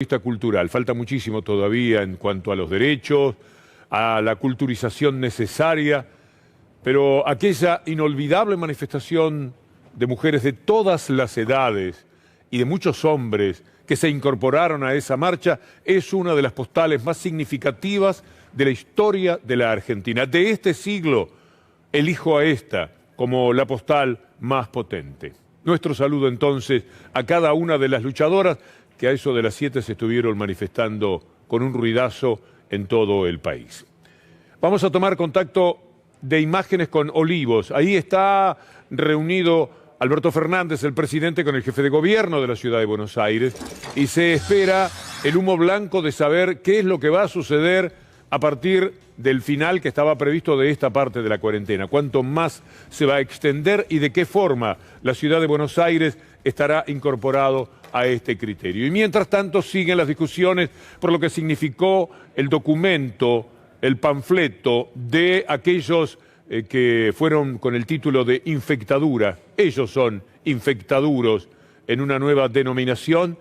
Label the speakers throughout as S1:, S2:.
S1: Vista cultural, falta muchísimo todavía en cuanto a los derechos, a la culturización necesaria, pero aquella inolvidable manifestación de mujeres de todas las edades y de muchos hombres que se incorporaron a esa marcha es una de las postales más significativas de la historia de la Argentina. De este siglo, elijo a esta como la postal más potente. Nuestro saludo entonces a cada una de las luchadoras que a eso de las 7 se estuvieron manifestando con un ruidazo en todo el país. Vamos a tomar contacto de imágenes con Olivos. Ahí está reunido Alberto Fernández, el presidente, con el jefe de gobierno de la ciudad de Buenos Aires, y se espera el humo blanco de saber qué es lo que va a suceder a partir del final que estaba previsto de esta parte de la cuarentena. Cuánto más se va a extender y de qué forma la ciudad de Buenos Aires estará incorporado a este criterio. Y mientras tanto siguen las discusiones por lo que significó el documento, el panfleto de aquellos que fueron con el título de infectadura. Ellos son infectaduros en una nueva denominación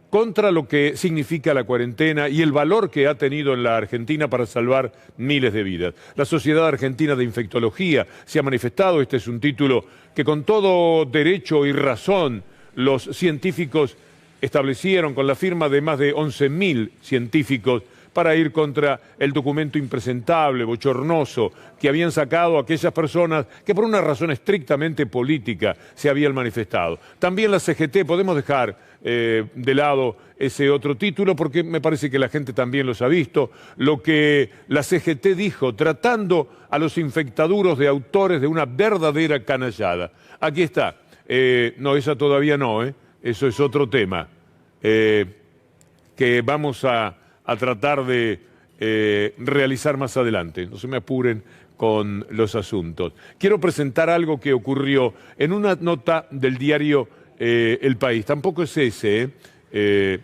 S1: contra lo que significa la cuarentena y el valor que ha tenido en la Argentina para salvar miles de vidas. La Sociedad Argentina de Infectología se ha manifestado. Este es un título que con todo derecho y razón los científicos establecieron con la firma de más de 11.000 científicos para ir contra el documento impresentable, bochornoso, que habían sacado aquellas personas que por una razón estrictamente política se habían manifestado. También la CGT, podemos dejar de lado ese otro título porque me parece que la gente también los ha visto, lo que la CGT dijo tratando a los infectaduros de autores de una verdadera canallada. Aquí está. No, esa todavía no, eso es otro tema que vamos a tratar de realizar más adelante. No se me apuren con los asuntos. Quiero presentar algo que ocurrió en una nota del diario El País. Tampoco es ese.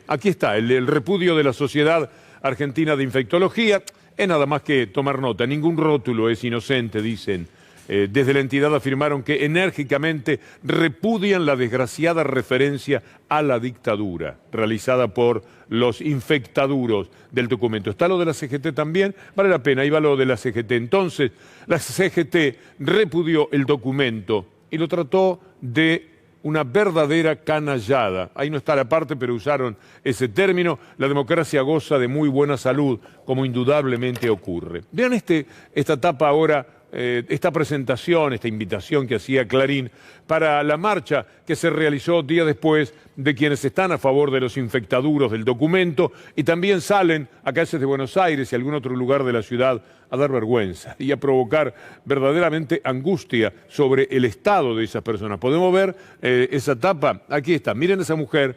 S1: Aquí está, el repudio de la Sociedad Argentina de Infectología. Es nada más que tomar nota. Ningún rótulo es inocente, dicen. Desde la entidad afirmaron que enérgicamente repudian la desgraciada referencia a la dictadura realizada por los infectaduros del documento. Está lo de la CGT también, vale la pena, ahí va lo de la CGT. Entonces, la CGT repudió el documento y lo trató de una verdadera canallada. Ahí no está la parte, pero usaron ese término. La democracia goza de muy buena salud, como indudablemente ocurre. Vean esta etapa ahora, esta presentación, esta invitación que hacía Clarín para la marcha que se realizó día después de quienes están a favor de los infectaduros del documento y también salen a calles de Buenos Aires y algún otro lugar de la ciudad a dar vergüenza y a provocar verdaderamente angustia sobre el estado de esas personas. Podemos ver esa tapa, aquí está, miren esa mujer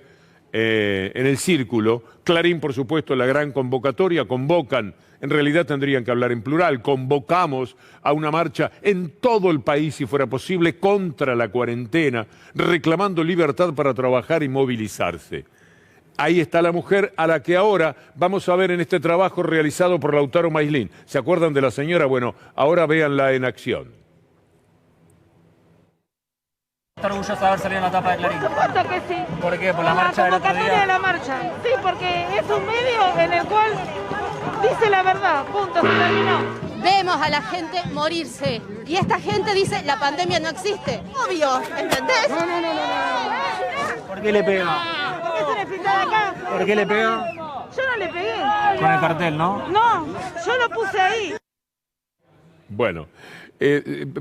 S1: en el círculo. Clarín, por supuesto, la gran convocatoria, convocan. En realidad tendrían que hablar en plural. Convocamos a una marcha en todo el país, si fuera posible, contra la cuarentena, reclamando libertad para trabajar y movilizarse. Ahí está la mujer a la que ahora vamos a ver en este trabajo realizado por Lautaro Maislin. ¿Se acuerdan de la señora? Bueno, ahora véanla en acción.
S2: ¿Está orgullosa de haber salido en la tapa de Clarín?
S3: Por supuesto que sí.
S2: ¿Por qué? ¿Por la marcha del otro
S3: convocatoria
S2: día?
S3: de la marcha. Sí, porque es un medio en el cual dice la verdad. Punto, se terminó.
S4: Vemos a la gente morirse y esta gente dice la pandemia no existe. Obvio, ¿entendés?
S2: No. ¿Por qué le pega?
S3: ¿Por qué se le pinta de acá?
S2: ¿Por qué le pega?
S3: Yo no le pegué.
S2: Con el cartel, ¿no?
S3: No, yo lo puse ahí.
S1: Bueno,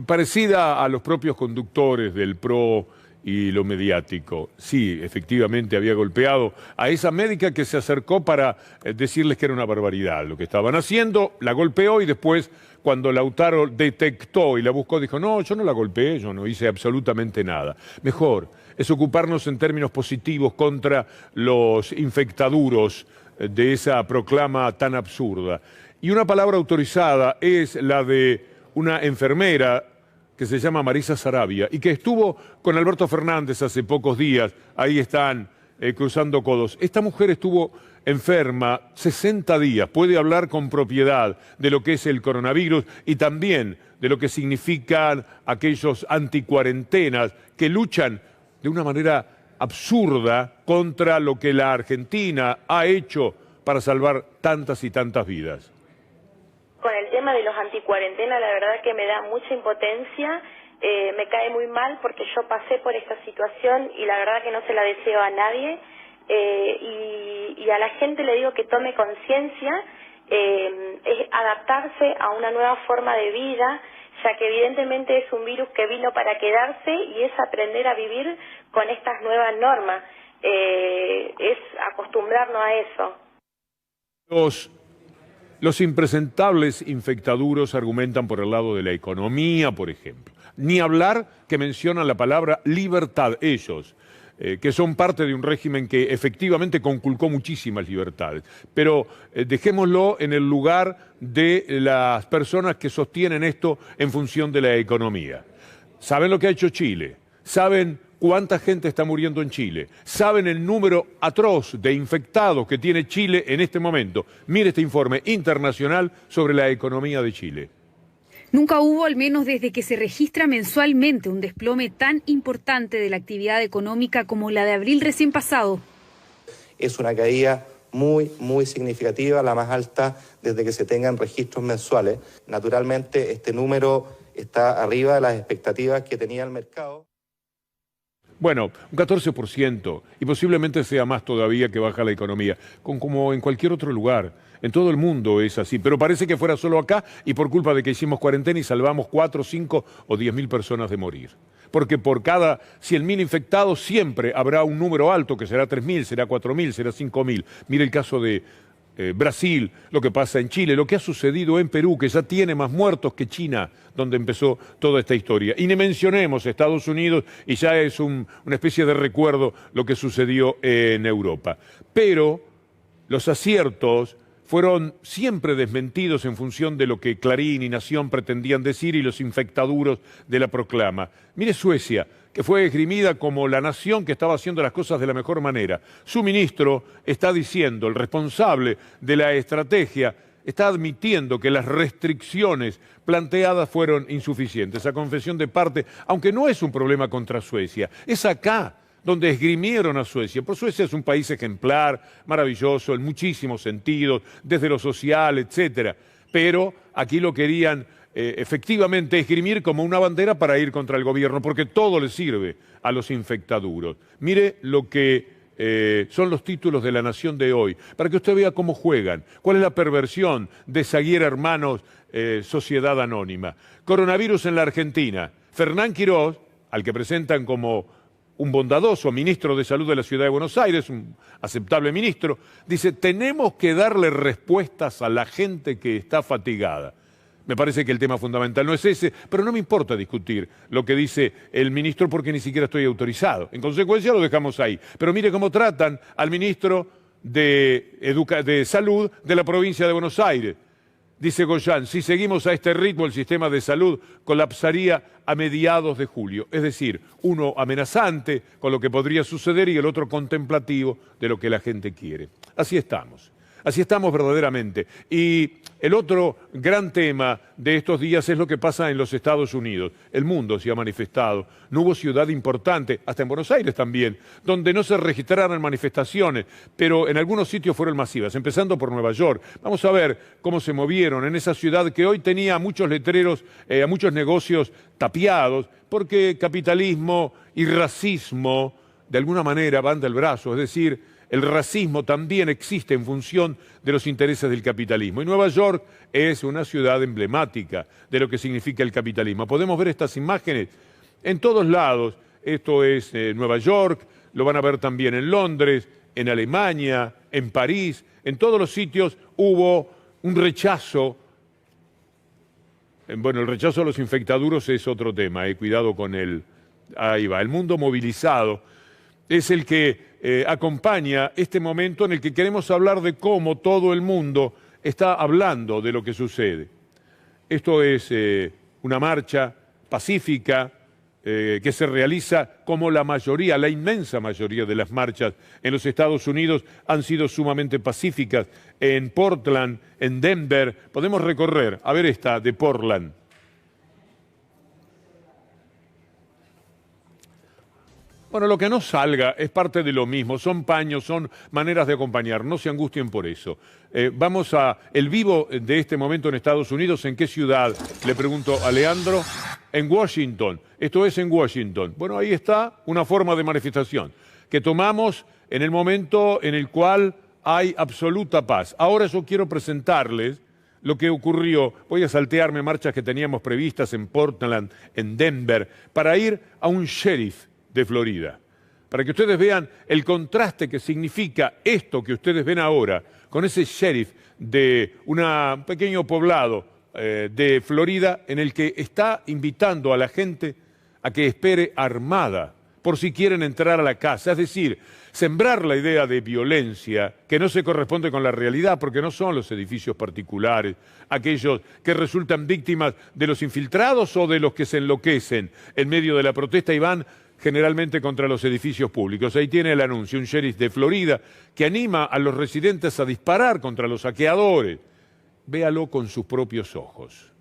S1: parecida a los propios conductores del PRO y lo mediático. Sí, efectivamente había golpeado a esa médica que se acercó para decirles que era una barbaridad lo que estaban haciendo, la golpeó y después cuando Lautaro detectó y la buscó dijo, no, yo no la golpeé, yo no hice absolutamente nada. Mejor es ocuparnos en términos positivos contra los infectaduros de esa proclama tan absurda. Y una palabra autorizada es la de una enfermera que se llama Marisa Sarabia y que estuvo con Alberto Fernández hace pocos días. Ahí están cruzando codos. Esta mujer estuvo enferma 60 días, puede hablar con propiedad de lo que es el coronavirus y también de lo que significan aquellos anticuarentenas que luchan de una manera absurda contra lo que la Argentina ha hecho para salvar tantas y tantas vidas.
S5: Con el tema de los anticuarentena, la verdad que me da mucha impotencia, me cae muy mal porque yo pasé por esta situación y la verdad que no se la deseo a nadie, y a la gente le digo que tome conciencia, es adaptarse a una nueva forma de vida, ya que evidentemente es un virus que vino para quedarse y es aprender a vivir con estas nuevas normas, es acostumbrarnos a eso.
S1: Los impresentables infectaduros argumentan por el lado de la economía, por ejemplo. Ni hablar que mencionan la palabra libertad, ellos, que son parte de un régimen que efectivamente conculcó muchísimas libertades. Pero dejémoslo en el lugar de las personas que sostienen esto en función de la economía. ¿Saben lo que ha hecho Chile? ¿Saben cuánta gente está muriendo en Chile? ¿Saben el número atroz de infectados que tiene Chile en este momento? Mire este informe internacional sobre la economía de Chile.
S6: Nunca hubo, al menos desde que se registra mensualmente, un desplome tan importante de la actividad económica como la de abril recién pasado.
S7: Es una caída muy significativa, la más alta desde que se tengan registros mensuales. Naturalmente, este número está arriba de las expectativas que tenía el mercado.
S1: Bueno, un 14%, y posiblemente sea más todavía que baja la economía, como en cualquier otro lugar. En todo el mundo es así, pero parece que fuera solo acá y por culpa de que hicimos cuarentena y salvamos 4, 5 o 10.000 personas de morir. Porque por cada 100.000 infectados siempre habrá un número alto, que será 3.000, será 4.000, será 5.000. Mire el caso de Brasil, lo que pasa en Chile, lo que ha sucedido en Perú, que ya tiene más muertos que China, donde empezó toda esta historia. Y ni mencionemos Estados Unidos, y ya es una especie de recuerdo lo que sucedió en Europa. Pero los aciertos fueron siempre desmentidos en función de lo que Clarín y Nación pretendían decir y los infectaduros de la proclama. Mire Suecia, que fue esgrimida como la nación que estaba haciendo las cosas de la mejor manera. Su ministro está diciendo, el responsable de la estrategia, está admitiendo que las restricciones planteadas fueron insuficientes. A confesión de parte, aunque no es un problema contra Suecia, es acá donde esgrimieron a Suecia. Por Suecia es un país ejemplar, maravilloso en muchísimos sentidos, desde lo social, etcétera. Pero aquí lo querían efectivamente esgrimir como una bandera para ir contra el gobierno, porque todo le sirve a los infectaduros. Mire lo que son los títulos de La Nación de hoy, para que usted vea cómo juegan, cuál es la perversión de Saguier Hermanos, Sociedad Anónima. Coronavirus en la Argentina. Fernán Quirós, al que presentan como un bondadoso ministro de Salud de la Ciudad de Buenos Aires, un aceptable ministro, dice, tenemos que darle respuestas a la gente que está fatigada. Me parece que el tema fundamental no es ese, pero no me importa discutir lo que dice el ministro porque ni siquiera estoy autorizado. En consecuencia lo dejamos ahí. Pero mire cómo tratan al ministro de Salud de la provincia de Buenos Aires. Dice Goyán, si seguimos a este ritmo el sistema de salud colapsaría a mediados de julio. Es decir, uno amenazante con lo que podría suceder y el otro contemplativo de lo que la gente quiere. Así estamos verdaderamente. Y el otro gran tema de estos días es lo que pasa en los Estados Unidos. El mundo se ha manifestado. No hubo ciudad importante, hasta en Buenos Aires también, donde no se registraran manifestaciones, pero en algunos sitios fueron masivas, empezando por Nueva York. Vamos a ver cómo se movieron en esa ciudad que hoy tenía muchos letreros, muchos negocios tapiados, porque capitalismo y racismo de alguna manera van del brazo, es decir, el racismo también existe en función de los intereses del capitalismo. Y Nueva York es una ciudad emblemática de lo que significa el capitalismo. Podemos ver estas imágenes en todos lados. Esto es Nueva York, lo van a ver también en Londres, en Alemania, en París. En todos los sitios hubo un rechazo. Bueno, el rechazo a los infectaduros es otro tema. Cuidado con el... Ahí va, el mundo movilizado es el que acompaña este momento en el que queremos hablar de cómo todo el mundo está hablando de lo que sucede. Esto es una marcha pacífica que se realiza como la mayoría, la inmensa mayoría de las marchas en los Estados Unidos han sido sumamente pacíficas. En Portland, en Denver, podemos recorrer, a ver esta de Portland. Bueno, lo que no salga es parte de lo mismo, son paños, son maneras de acompañar, no se angustien por eso. Vamos a el vivo de este momento en Estados Unidos. ¿En qué ciudad? Le pregunto a Leandro. En Washington, esto es en Washington. Bueno, ahí está una forma de manifestación que tomamos en el momento en el cual hay absoluta paz. Ahora yo quiero presentarles lo que ocurrió. Voy a saltearme marchas que teníamos previstas en Portland, en Denver, para ir a un sheriff de Florida, para que ustedes vean el contraste que significa esto que ustedes ven ahora con ese sheriff de un pequeño poblado de Florida, en el que está invitando a la gente a que espere armada por si quieren entrar a la casa. Es decir, sembrar la idea de violencia que no se corresponde con la realidad, porque no son los edificios particulares aquellos que resultan víctimas de los infiltrados o de los que se enloquecen en medio de la protesta y van generalmente contra los edificios públicos. Ahí tiene el anuncio, un sheriff de Florida que anima a los residentes a disparar contra los saqueadores. Véalo con sus propios ojos.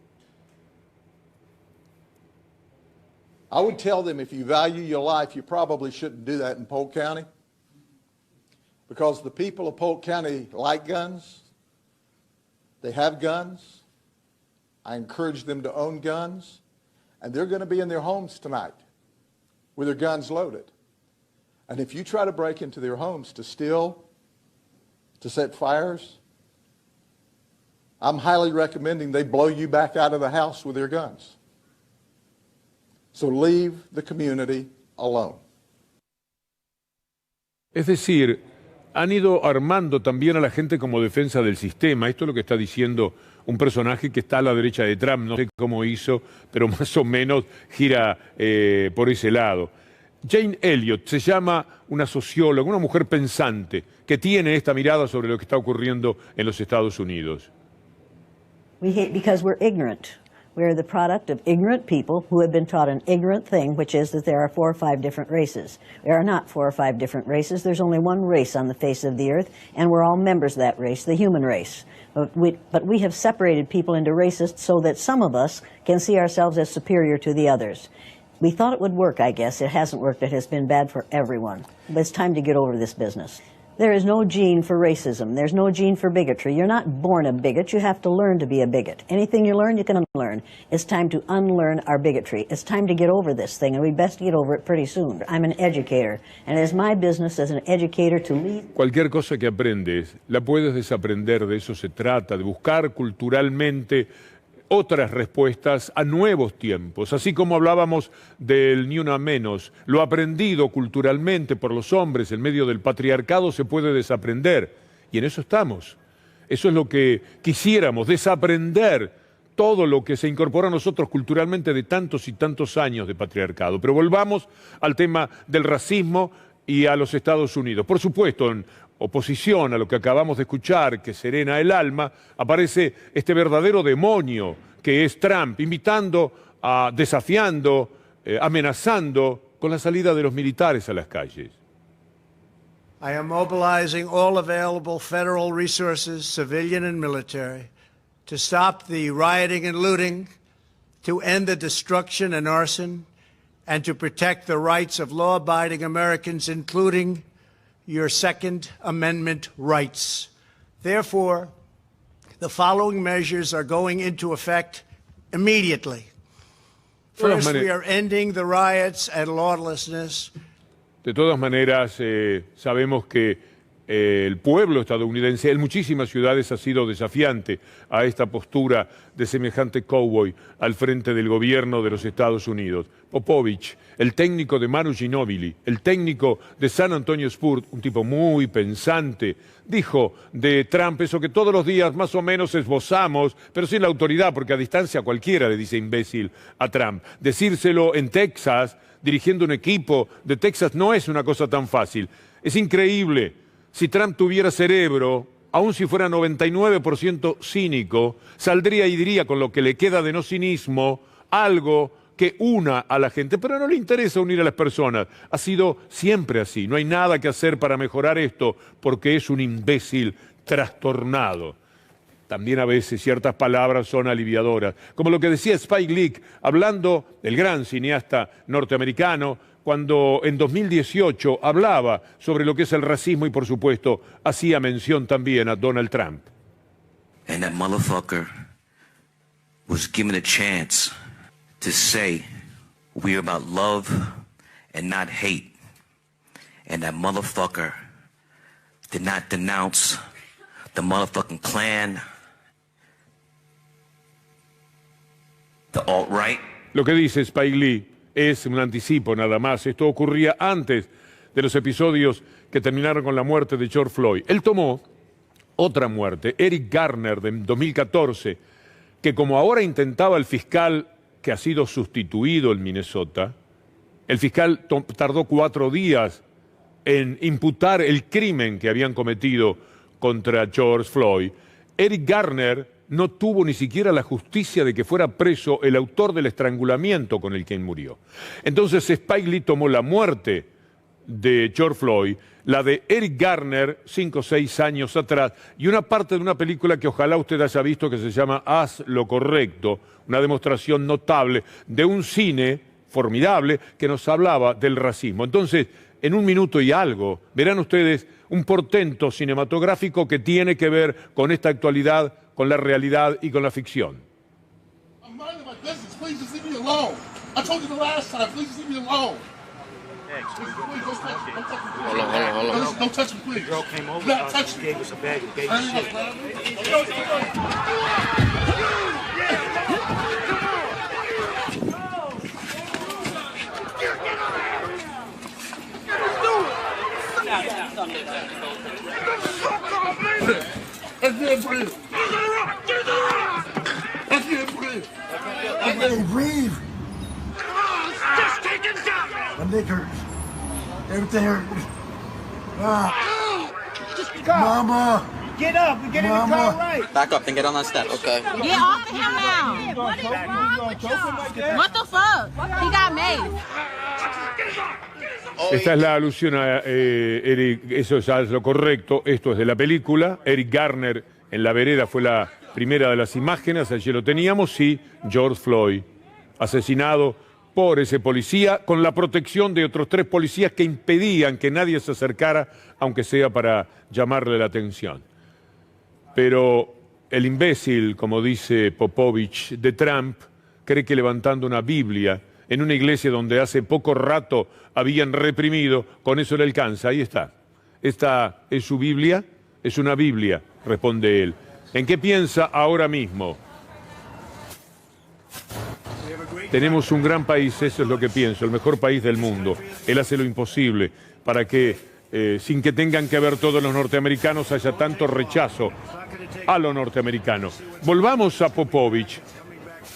S8: I would tell them if you value your life, you probably shouldn't do that in Polk County, because the people of Polk County like guns. They have guns. I encourage them to own guns, and they're going to be in their homes tonight with their guns loaded. And if you try to break into their homes to steal, to set fires, I'm highly recommending they blow you back out of the house with their guns. So leave the community alone.
S1: Es decir, han ido armando también a la gente como defensa del sistema. Esto es lo que está diciendo un personaje que está a la derecha de Trump. No sé cómo hizo, pero más o menos gira por ese lado. Jane Elliott se llama una socióloga, una mujer pensante, que tiene esta mirada sobre lo que está ocurriendo en los Estados Unidos.
S9: We hate because we're ignorant. We're the product of ignorant people who have been taught an ignorant thing, which is that there are 4 or 5 different races. There are not 4 or 5 different races. There's only one race on the face of the earth, and we're all members of that race, the human race. But we have separated people into races so that some of us can see ourselves as superior to the others. We thought it would work, I guess. It hasn't worked. It has been bad for everyone. But it's time to get over this business. There is no gene for racism. There's no gene for bigotry. You're not born a bigot. You have to learn to be a bigot. Anything you learn, you can unlearn. It's time to unlearn our bigotry. It's time to get over this thing, and we best get over it pretty soon. I'm an educator, and it is my business as an educator to lead.
S1: Cualquier cosa que aprendes, la puedes desaprender. De eso se trata, de buscar culturalmente otras respuestas a nuevos tiempos. Así como hablábamos del ni una menos, lo aprendido culturalmente por los hombres en medio del patriarcado se puede desaprender. Y en eso estamos. Eso es lo que quisiéramos, desaprender todo lo que se incorpora a nosotros culturalmente de tantos y tantos años de patriarcado. Pero volvamos al tema del racismo y a los Estados Unidos. Por supuesto, en oposición a lo que acabamos de escuchar, que serena el alma, aparece este verdadero demonio que es Trump, invitando, desafiando, amenazando con la salida de los militares a las calles.
S10: I am mobilizing all available federal resources, civilian and military, to stop the rioting and looting, to end the destruction and arson, and to protect the rights of law-abiding Americans, including your Second Amendment rights. Therefore, the following measures are going into effect immediately. First, we are ending the riots and lawlessness.
S1: De todas maneras, sabemos que el pueblo estadounidense en muchísimas ciudades ha sido desafiante a esta postura de semejante cowboy al frente del gobierno de los Estados Unidos. Popovich, el técnico de Manu Ginóbili, el técnico de San Antonio Spurs, un tipo muy pensante, dijo de Trump eso que todos los días más o menos esbozamos, pero sin la autoridad, porque a distancia cualquiera le dice imbécil a Trump. Decírselo en Texas, dirigiendo un equipo de Texas, no es una cosa tan fácil. Es increíble. Si Trump tuviera cerebro, aun si fuera 99% cínico, saldría y diría con lo que le queda de no cinismo algo que una a la gente, pero no le interesa unir a las personas. Ha sido siempre así. No hay nada que hacer para mejorar esto porque es un imbécil trastornado. También a veces ciertas palabras son aliviadoras, como lo que decía Spike Lee, hablando del gran cineasta norteamericano, cuando en 2018 hablaba sobre lo que es el racismo y, por supuesto, hacía mención también a Donald Trump.
S11: And that motherfucker was given a chance to say we're about love and not hate. And that motherfucker did not denounce the motherfucking Klan, the alt-right.
S1: Lo que dice Spike Lee es un anticipo nada más. Esto ocurría antes de los episodios que terminaron con la muerte de George Floyd. Él tomó otra muerte, Eric Garner, de 2014, que como ahora intentaba el fiscal que ha sido sustituido en Minnesota, el fiscal tardó 4 días en imputar el crimen que habían cometido contra George Floyd. Eric Garner no tuvo ni siquiera la justicia de que fuera preso el autor del estrangulamiento con el que murió. Entonces Spike Lee tomó la muerte de George Floyd, la de Eric Garner 5 o 6 años atrás, y una parte de una película que ojalá usted haya visto que se llama Haz lo correcto, una demostración notable de un cine formidable que nos hablaba del racismo. Entonces, en 1 minuto y algo, verán ustedes un portento cinematográfico que tiene que ver con esta actualidad, con la realidad y con la ficción.
S12: I'm minding my business. Please just leave me alone. I told you the last time. Please just leave me alone. Please, don't touch me. Don't touch me.
S11: Hold on.
S12: Listen, don't touch me, please.
S2: Girl came over,
S12: Do not touch me.
S2: gave us a bag of baby
S12: I can't breathe. I can't breathe. I can't breathe.
S13: Just take it down.
S12: My neck hurts. Everything hurts.
S2: Mama! Get up and get in the car right.
S14: Back up and get on that step. Okay.
S4: Get off of him now. What is wrong with y'all? What the fuck? He got made.
S1: Esta es la alusión a Eric, eso ya es lo correcto, esto es de la película. Eric Garner en la vereda fue la primera de las imágenes, allí lo teníamos, sí, George Floyd, asesinado por ese policía, con la protección de otros 3 policías que impedían que nadie se acercara, aunque sea para llamarle la atención. Pero el imbécil, como dice Popovich, de Trump, cree que levantando una Biblia en una iglesia donde hace poco rato habían reprimido, con eso le alcanza. Ahí está. ¿Esta es su Biblia? Es una Biblia, responde él. ¿En qué piensa ahora mismo? Tenemos un gran país, eso es lo que pienso, el mejor país del mundo. Él hace lo imposible para que, sin que tengan que ver todos los norteamericanos, haya tanto rechazo a lo norteamericano. Volvamos a Popovich,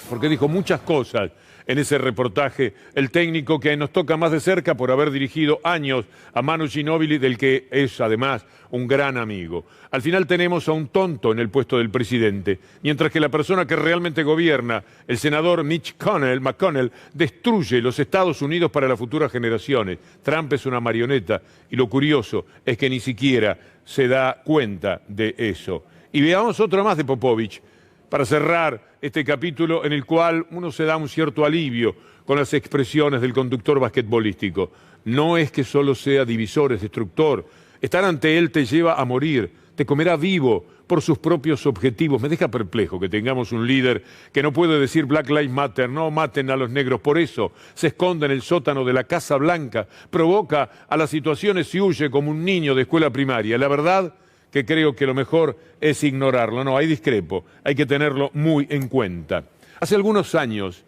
S1: porque dijo muchas cosas en ese reportaje, el técnico que nos toca más de cerca por haber dirigido años a Manu Ginóbili, del que es además un gran amigo. Al final tenemos a un tonto en el puesto del presidente, mientras que la persona que realmente gobierna, el senador Mitch McConnell, destruye los Estados Unidos para las futuras generaciones. Trump es una marioneta y lo curioso es que ni siquiera se da cuenta de eso. Y veamos otro más de Popovich, para cerrar este capítulo en el cual uno se da un cierto alivio con las expresiones del conductor basquetbolístico. No es que solo sea divisor, es destructor. Estar ante él te lleva a morir, te comerá vivo por sus propios objetivos. Me deja perplejo que tengamos un líder que no puede decir Black Lives Matter, no maten a los negros. Por eso se esconde en el sótano de la Casa Blanca, provoca a las situaciones y huye como un niño de escuela primaria. La verdad que creo que lo mejor es ignorarlo. No, ahí discrepo, hay que tenerlo muy en cuenta. Hace algunos años,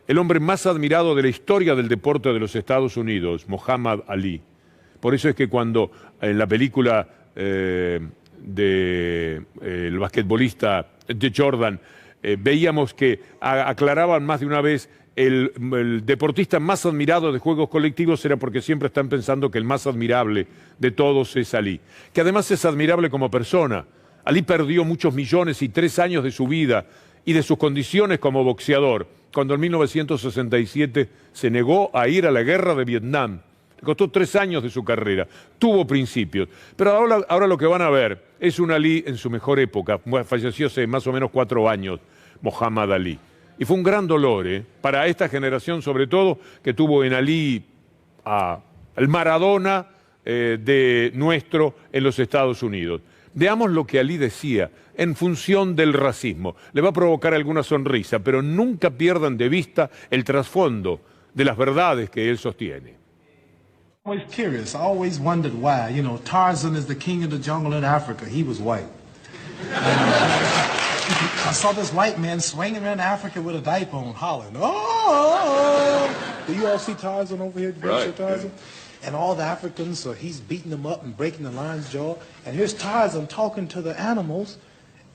S1: el hombre más admirado de la historia del deporte de los Estados Unidos, Muhammad Ali. Por eso es que cuando en la película el basquetbolista de Jordan, veíamos que aclaraban más de una vez el deportista más admirado de juegos colectivos era porque siempre están pensando que el más admirable de todos es Ali, que además es admirable como persona. Ali perdió muchos millones y 3 años de su vida y de sus condiciones como boxeador, cuando en 1967 se negó a ir a la guerra de Vietnam. Le costó 3 años de su carrera, tuvo principios. Pero ahora lo que van a ver es un Ali en su mejor época, falleció hace más o menos 4 años, Muhammad Ali. Y fue un gran dolor, para esta generación sobre todo, que tuvo en Ali al Maradona de nuestro en los Estados Unidos. Veamos lo que Ali decía en función del racismo. Le va a provocar alguna sonrisa, pero nunca pierdan de vista el trasfondo de las verdades que él sostiene.
S14: Always curious. I always wondered why. You know, Tarzan is the king of the jungle in Africa. He was white. I saw this white man swinging around Africa with a diaper on, hollering, "Oh!" Do you all see Tarzan over here? Right. Tarzan? And all the Africans, he's beating them up and breaking the lion's jaw. And here's Tarzan talking to the animals,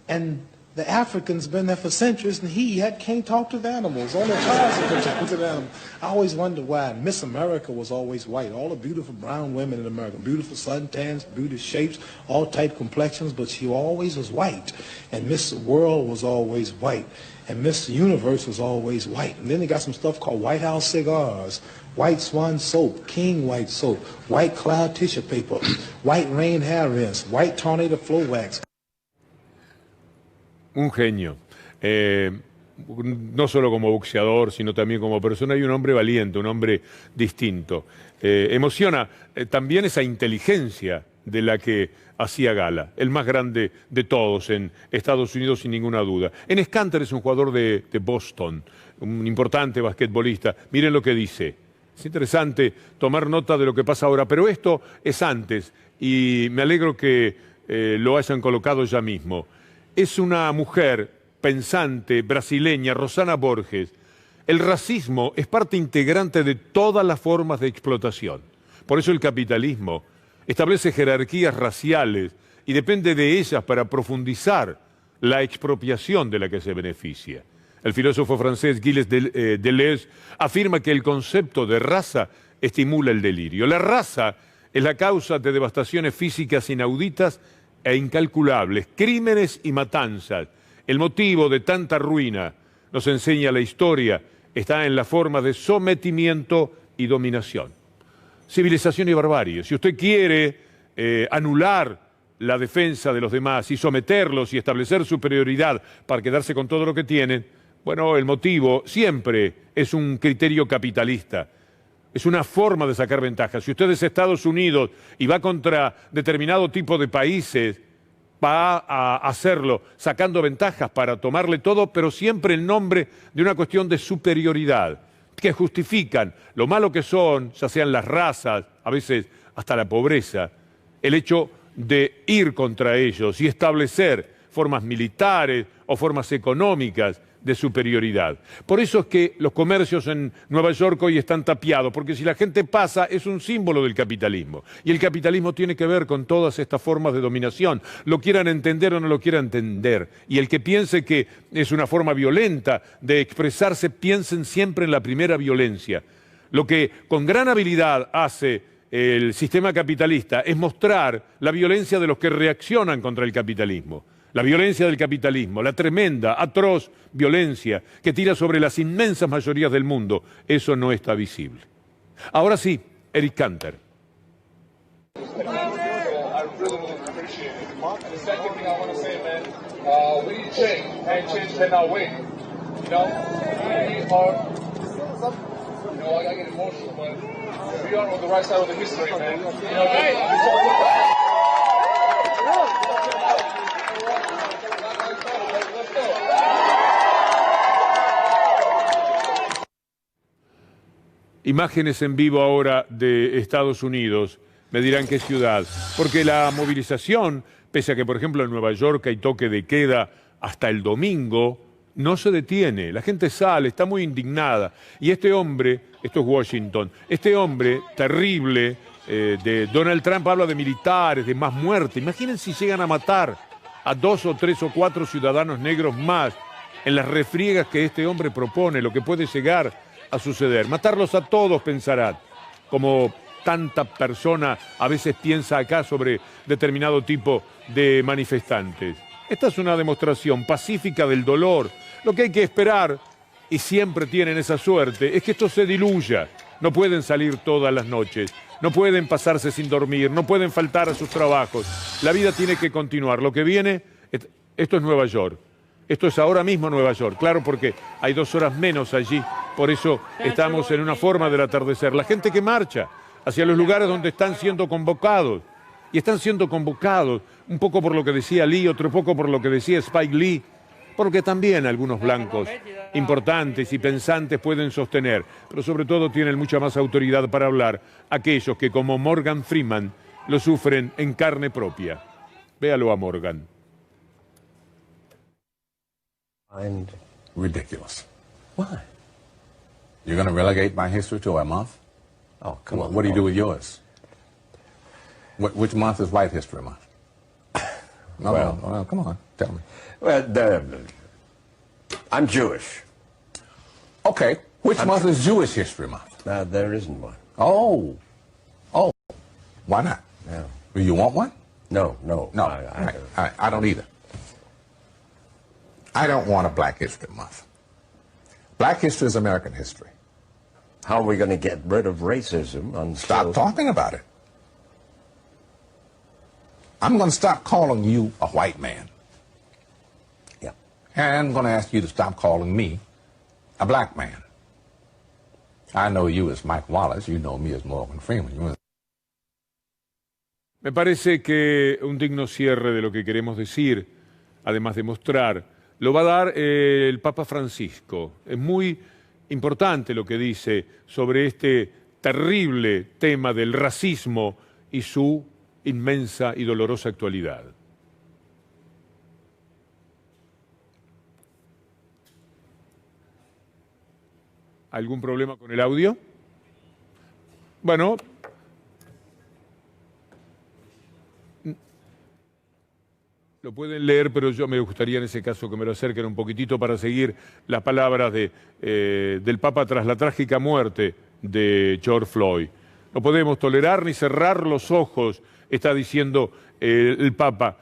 S14: and the Africans been there for centuries, and he can't talk to the animals. Only Tarzan can talk to the animals. I always wondered why Miss America was always white. All the beautiful brown women in America, beautiful suntans, beautiful shapes, all type complexions, but she always was white. And Miss World was always white. And Miss Universe was always white. And then they got some stuff called White House cigars, White Swan soap, King White soap, White Cloud tissue paper, White Rain hair rinse, White Tornado flow wax.
S1: Un genio, no solo como boxeador, sino también como persona, y un hombre valiente, un hombre distinto. Emociona también esa inteligencia de la que hacía gala, el más grande de todos en Estados Unidos sin ninguna duda. Enes Kanter es un jugador de Boston, un importante basquetbolista. Miren lo que dice. Es interesante tomar nota de lo que pasa ahora, pero esto es antes y me alegro que lo hayan colocado ya mismo. Es una mujer pensante, brasileña, Rosana Borges. El racismo es parte integrante de todas las formas de explotación. Por eso el capitalismo establece jerarquías raciales y depende de ellas para profundizar la expropiación de la que se beneficia. El filósofo francés Gilles Deleuze afirma que el concepto de raza estimula el delirio. La raza es la causa de devastaciones físicas inauditas e incalculables, crímenes y matanzas. El motivo de tanta ruina, nos enseña la historia, está en la forma de sometimiento y dominación. Civilización y barbarie. Si usted quiere anular la defensa de los demás y someterlos y establecer superioridad para quedarse con todo lo que tienen, bueno, el motivo siempre es un criterio capitalista. Es una forma de sacar ventaja. Si usted es Estados Unidos y va contra determinado tipo de países, va a hacerlo sacando ventajas para tomarle todo, pero siempre en nombre de una cuestión de superioridad, que justifican lo malo que son, ya sean las razas, a veces hasta la pobreza, el hecho de ir contra ellos y establecer formas militares o formas económicas de superioridad. Por eso es que los comercios en Nueva York hoy están tapiados, porque si la gente pasa es un símbolo del capitalismo. Y el capitalismo tiene que ver con todas estas formas de dominación, lo quieran entender o no lo quieran entender. Y el que piense que es una forma violenta de expresarse, piensen siempre en la primera violencia. Lo que con gran habilidad hace el sistema capitalista es mostrar la violencia de los que reaccionan contra el capitalismo. La violencia del capitalismo, la tremenda, atroz violencia que tira sobre las inmensas mayorías del mundo, eso no está visible. Ahora sí, Eric Kanter. Imágenes en vivo ahora de Estados Unidos, me dirán qué ciudad, porque la movilización, pese a que por ejemplo en Nueva York hay toque de queda hasta el domingo, no se detiene, la gente sale, está muy indignada. Y este hombre, esto es Washington, este hombre terrible de Donald Trump habla de militares, de más muerte. Imaginen si llegan a matar a 2 o 3 o 4 ciudadanos negros más en las refriegas que este hombre propone, lo que puede llegar a suceder. Matarlos a todos, pensarán, como tanta persona a veces piensa acá sobre determinado tipo de manifestantes. Esta es una demostración pacífica del dolor. Lo que hay que esperar, y siempre tienen esa suerte, es que esto se diluya. No pueden salir todas las noches, no pueden pasarse sin dormir, no pueden faltar a sus trabajos. La vida tiene que continuar. Lo que viene, esto es Nueva York. Esto es ahora mismo Nueva York, claro, porque hay 2 horas menos allí, por eso estamos en una forma del atardecer. La gente que marcha hacia los lugares donde están siendo convocados, y están siendo convocados un poco por lo que decía Lee, otro poco por lo que decía Spike Lee, porque también algunos blancos importantes y pensantes pueden sostener, pero sobre todo tienen mucha más autoridad para hablar aquellos que, como Morgan Freeman, lo sufren en carne propia. Véalo a Morgan.
S15: And ridiculous. Why? You're going to relegate my history to a month? Oh, come on. What do you do with yours? Which month is White History Month? No, well, come on, tell me.
S16: Well, I'm Jewish.
S15: Okay, which month is Jewish History Month?
S16: There isn't one.
S15: Oh, why not?
S16: No.
S15: Do you want one?
S16: No.
S15: All right. I don't either. I don't want a Black History Month. Black history is American history.
S16: How are we going to get rid of racism?
S15: Stop talking about it. I'm going to stop calling you a white man.
S16: Yeah.
S15: And I'm going to ask you to stop calling me a black man. I know you as Mike Wallace. You know me as Morgan Freeman.
S1: Me parece que un digno cierre de lo que queremos decir, además de mostrar, lo va a dar el Papa Francisco. Es muy importante lo que dice sobre este terrible tema del racismo y su inmensa y dolorosa actualidad. ¿Algún problema con el audio? Bueno, lo pueden leer, pero yo me gustaría en ese caso que me lo acerquen un poquitito para seguir las palabras del Papa tras la trágica muerte de George Floyd. No podemos tolerar ni cerrar los ojos, está diciendo el Papa,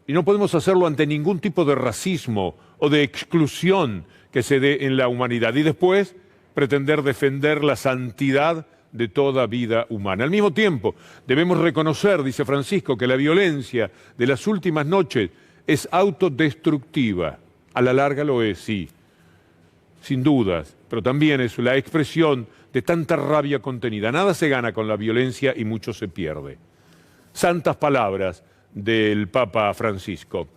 S1: y no podemos hacerlo ante ningún tipo de racismo o de exclusión que se dé en la humanidad. Y después pretender defender la santidad de toda vida humana. Al mismo tiempo, debemos reconocer, dice Francisco, que la violencia de las últimas noches es autodestructiva. A la larga lo es, sí, sin dudas, pero también es la expresión de tanta rabia contenida. Nada se gana con la violencia y mucho se pierde. Santas palabras del Papa Francisco.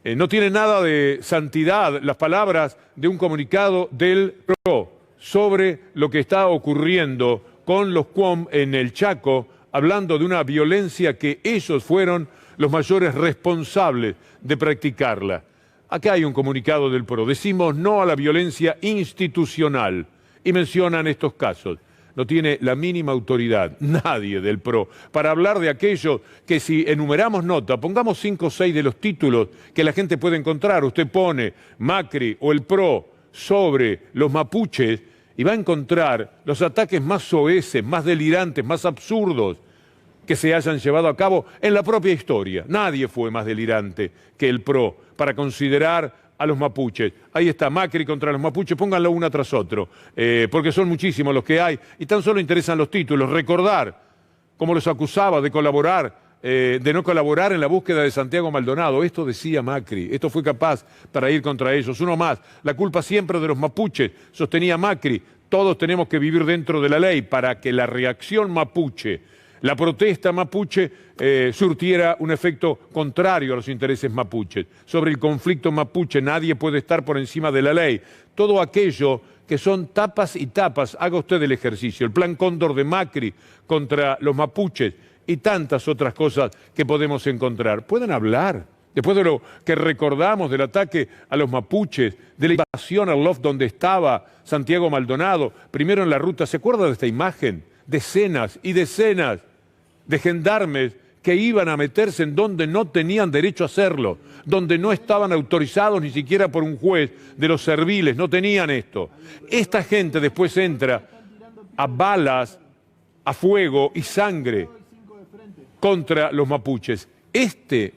S1: No tiene nada de santidad las palabras de un comunicado del PRO sobre lo que está ocurriendo con los QOM en el Chaco, hablando de una violencia que ellos fueron los mayores responsables de practicarla. Acá hay un comunicado del PRO. Decimos no a la violencia institucional y mencionan estos casos. No tiene la mínima autoridad, nadie del PRO, para hablar de aquello que si enumeramos nota, pongamos 5 o 6 de los títulos que la gente puede encontrar. Usted pone Macri o el PRO sobre los mapuches y va a encontrar los ataques más soeces, más delirantes, más absurdos que se hayan llevado a cabo en la propia historia. Nadie fue más delirante que el PRO para considerar a los mapuches. Ahí está Macri contra los mapuches, pónganlo uno tras otro, porque son muchísimos los que hay y tan solo interesan los títulos. Recordar cómo los acusaba de colaborar, de no colaborar en la búsqueda de Santiago Maldonado. Esto decía Macri, esto fue capaz para ir contra ellos. Uno más, la culpa siempre de los mapuches, sostenía Macri. Todos tenemos que vivir dentro de la ley para que la reacción mapuche, la protesta mapuche, surtiera un efecto contrario a los intereses mapuches. Sobre el conflicto mapuche nadie puede estar por encima de la ley. Todo aquello que son tapas y tapas, haga usted el ejercicio. El plan Cóndor de Macri contra los mapuches y tantas otras cosas que podemos encontrar. Pueden hablar. Después de lo que recordamos del ataque a los mapuches, de la invasión al loft donde estaba Santiago Maldonado, primero en la ruta, ¿se acuerda de esta imagen? Decenas y decenas de gendarmes que iban a meterse en donde no tenían derecho a hacerlo, donde no estaban autorizados ni siquiera por un juez de los serviles, no tenían esto. Esta gente después entra a balas, a fuego y sangre contra los mapuches. Este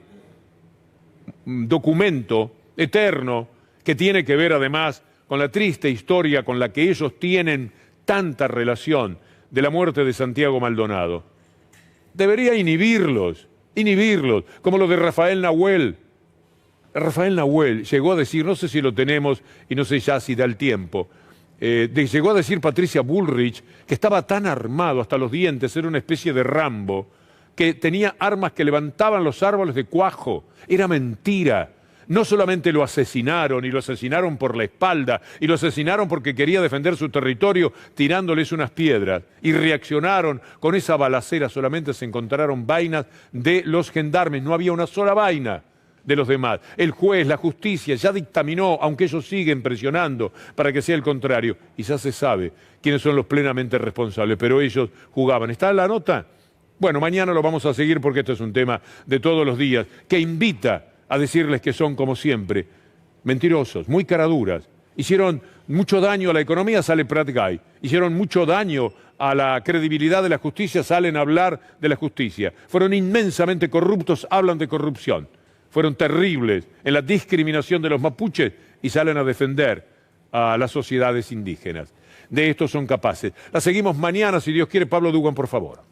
S1: documento eterno que tiene que ver además con la triste historia con la que ellos tienen tanta relación de la muerte de Santiago Maldonado. Debería inhibirlos, como lo de Rafael Nahuel, Rafael Nahuel llegó a decir, no sé si lo tenemos y no sé ya si da el tiempo, llegó a decir Patricia Bullrich que estaba tan armado hasta los dientes, era una especie de Rambo, que tenía armas que levantaban los árboles de cuajo. Era mentira. No solamente lo asesinaron, y lo asesinaron por la espalda, y lo asesinaron porque quería defender su territorio tirándoles unas piedras, y reaccionaron con esa balacera, solamente se encontraron vainas de los gendarmes, no había una sola vaina de los demás. El juez, la justicia ya dictaminó, aunque ellos siguen presionando para que sea el contrario, y ya se sabe quiénes son los plenamente responsables, pero ellos jugaban. ¿Está en la nota? Bueno, mañana lo vamos a seguir porque esto es un tema de todos los días, que invita a decirles que son, como siempre, mentirosos, muy caraduras. Hicieron mucho daño a la economía, sale Prat Guy. Hicieron mucho daño a la credibilidad de la justicia, salen a hablar de la justicia. Fueron inmensamente corruptos, hablan de corrupción. Fueron terribles en la discriminación de los mapuches y salen a defender a las sociedades indígenas. De esto son capaces. La seguimos mañana, si Dios quiere. Pablo Dugan, por favor.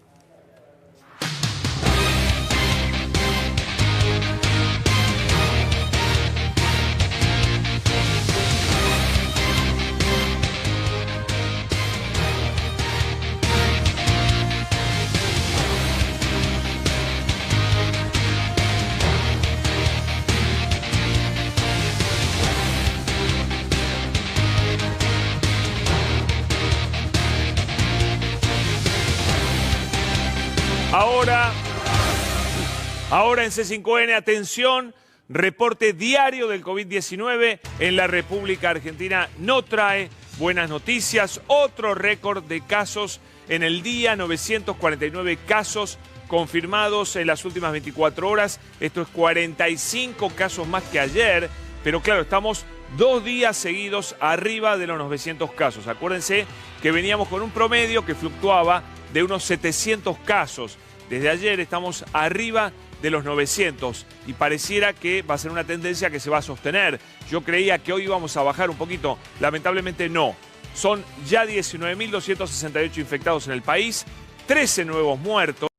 S17: Ahora en C5N, atención, reporte diario del COVID-19 en la República Argentina no trae buenas noticias. Otro récord de casos en el día, 949 casos confirmados en las últimas 24 horas. Esto es 45 casos más que ayer, pero claro, estamos 2 días seguidos arriba de los 900 casos. Acuérdense que veníamos con un promedio que fluctuaba de unos 700 casos. Desde ayer estamos arriba de los 900 y pareciera que va a ser una tendencia que se va a sostener. Yo creía que hoy íbamos a bajar un poquito, lamentablemente no. Son ya 19.268 infectados en el país, 13 nuevos muertos.